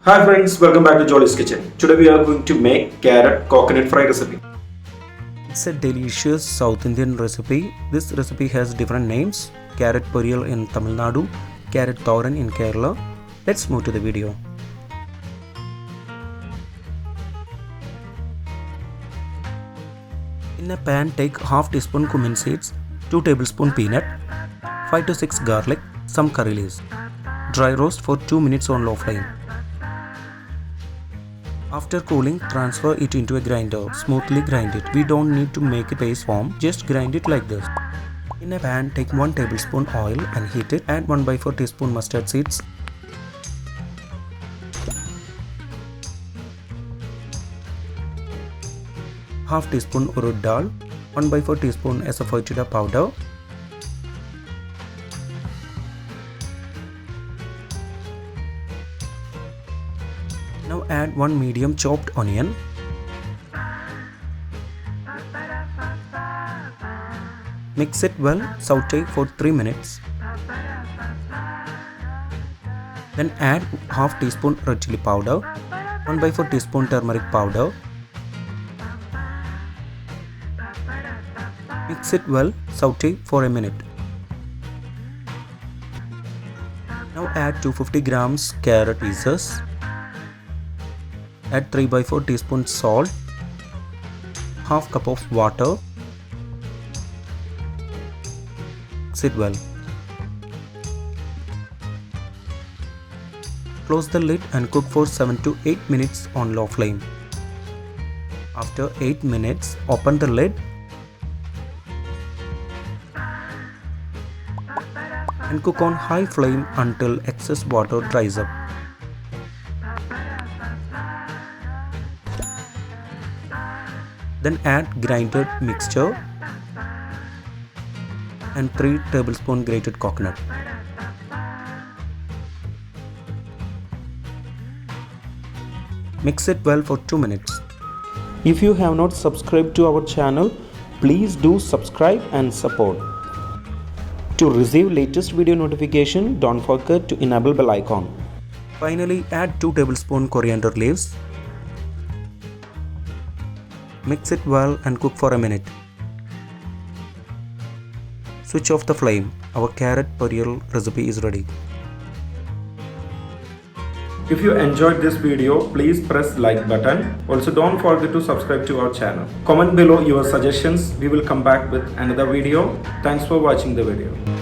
Hi friends, welcome back to Jolys kitchen. Today we are going to make carrot coconut fry recipe. It's a delicious South Indian recipe. This recipe has different names: carrot Poriyal in Tamil Nadu, carrot Thoran in Kerala. Let's move to the video. In a pan, take half teaspoon cumin seeds, 2 tablespoon peanut, 5 to 6 garlic, some curry leaves. Dry roast for 2 minutes on low flame. After cooling, transfer it into a grinder. Smoothly grind it. We don't need to make a paste form, just grind it like this. In a pan, take 1 tablespoon oil and heat it. Add 1/4 teaspoon mustard seeds, half teaspoon Urud Dal, 1/4 teaspoon Asafoetida Powder, Now add 1 medium chopped onion, mix it well, saute for 3 minutes. Then add half teaspoon red chili powder, 1/4 teaspoon turmeric powder. Mix it well, saute for a minute. Now add 250 grams carrot pieces. Add 3/4 teaspoon salt, half cup of water. Mix it well. Close the lid and cook for 7 to 8 minutes on low flame. After 8 minutes, open the lid and cook on high flame until excess water dries up. Then add grinded mixture and 3 tablespoon grated coconut. Mix it well for 2 minutes. If you have not subscribed to our channel, please do subscribe and support. To receive latest video notification, don't forget to enable bell icon. Finally, add 2 tablespoon coriander leaves. Mix it well and cook for a minute. Switch off the flame. Our carrot poriyal recipe is ready. If you enjoyed this video, please press like button. Also don't forget to subscribe to our channel. Comment below your suggestions. We will come back with another video. Thanks for watching the video.